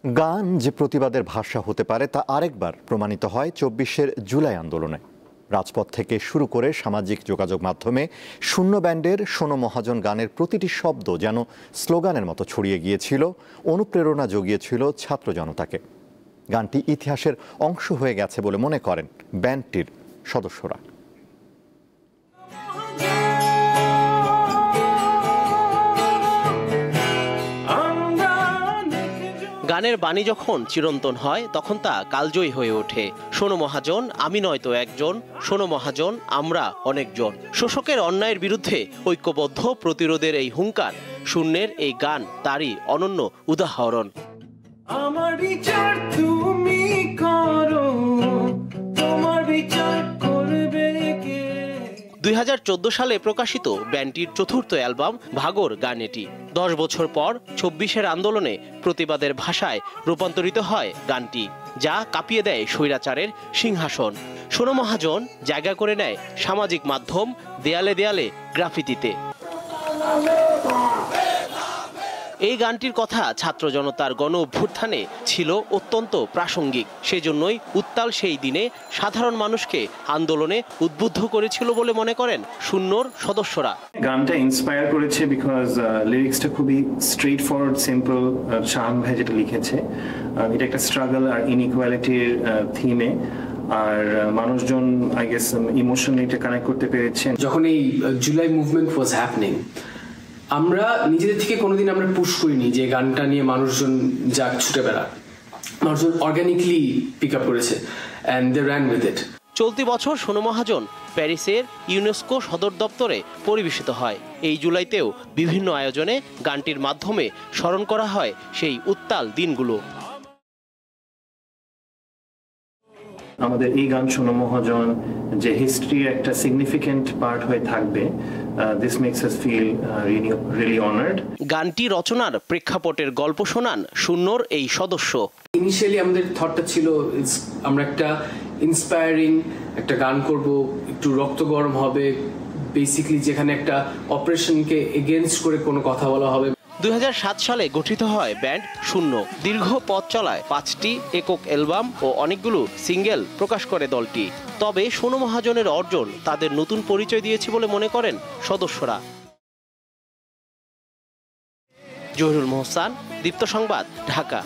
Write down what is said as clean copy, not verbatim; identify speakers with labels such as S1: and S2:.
S1: গান যে প্রতিবাদের ভাষা হতে পারে তা আরেকবার প্রমাণিত হয় ২৪শে জুলাই আন্দোলনে। রাজপথ থেকে শুরু করে সামাজিক যোগাযোগ মাধ্যমে শূন্য ব্যান্ডের শোনো মহাজন গানের প্রতিটি শব্দ যেন স্লোগানের মতো ছড়িয়ে গিয়েছিল, অনুপ্রেরণা জুগিয়েছিল ছাত্র জনতাকে। গানটি ইতিহাসের অংশ হয়ে গেছে বলে মনে করেন ব্যান্ডটির সদস্যরা।
S2: গানের বাণী যখন চিরন্তন হয় তখন তা কালজয়ী হয়ে ওঠে। শোনো মহাজন, আমি নয়তো একজন, শোনো মহাজন, আমরা অনেকজন। শোষকের অন্যায়ের বিরুদ্ধে ঐক্যবদ্ধ প্রতিরোধের এই হুঙ্কার, শূন্যের এই গান তারই অনন্য উদাহরণ। আমার বিচার তুমি করো, তোমার বিচার করবে কে। ২০১৪ সালে প্রকাশিত ব্যান্ডটির চতুর্থ অ্যালবাম ভাগর গান এটি। ১০ বছর পর ২৪শে আন্দোলনে প্রতিবাদের ভাষায় রূপান্তরিত হয় গানটি, যা কাঁপিয়ে দেয় স্বৈরাচারের সিংহাসন। শোনো মহাজন জায়গা করে নেয় সামাজিক মাধ্যম, দেয়ালে দেয়ালে গ্রাফিতিতে। এই গানটির কথা ছাত্র জনতার গণ অভ্যুত্থানে ছিল অত্যন্ত প্রাসঙ্গিক। সেজন্যই উত্তাল সেই দিনে সাধারণ মানুষকে আন্দোলনে উদ্বুদ্ধ করেছিল বলে মনে করেন শূন্যর সদস্যরা।
S3: গানটা ইন্সপায়ার করেছে বিকজ লিরিক্সটা খুবই স্ট্রেট ফরওয়ার্ড, সিম্পল। শাহান ভাই যেটা লিখেছে, এটা একটা স্ট্রাগল আর ইনইকুয়ালিটির থিমে, আর মানুষজন আই গেস ইমোশনালি এটা কানেক্ট করতে পেরেছেন।
S4: যখন এই জুলাই মুভমেন্ট ওয়াজ হ্যাপনিং, আমরা নিজেদের থেকে কোনোদিন আমরা পুশ করিনি যে গানটা নিয়ে মানুষজন যাক ছুটে বেড়া। মানুষজন অর্গানিকলি পিক আপ করেছে and they ran with it.
S2: চলতি বছর শোনো মহাজন প্যারিসের ইউনেস্কো সদর দপ্তরে পরিবেশিত হয়। এই জুলাইতেও বিভিন্ন আয়োজনে গানটির মাধ্যমে স্মরণ করা হয় সেই উত্তাল দিনগুলো।
S3: আমাদের এই গান শোনো মহাজন যে হিস্ট্রির একটা সিগনিফিকেন্ট পার্ট হয়ে থাকবে, this makes us feel really honoured.
S2: গানটি রচনার প্রেক্ষাপটের গল্প শোনান শূন্যর এই সদস্য।
S4: ইনিশিয়ালি আমাদের থটটা ছিল আমরা একটা ইন্সপায়ারিং একটা গান করব, একটু রক্ত গরম হবে, বেসিক্যালি যেখানে একটা অপারেশনকে এগেইনস্ট করে কোনো কথা বলা হবে।
S2: ২০০৭ সালে গঠিত হয় ব্যান্ড শূন্য। দীর্ঘ পথ চলায় ৫টি একক অ্যালবাম ও অনেকগুলো সিঙ্গেল প্রকাশ করে দলটি। তবে শোনো মহাজনের অর্জন তাদের নতুন পরিচয় দিয়েছে বলে মনে করেন সদস্যরা। জহিরুল মোহসান, দীপ্ত সংবাদ, ঢাকা।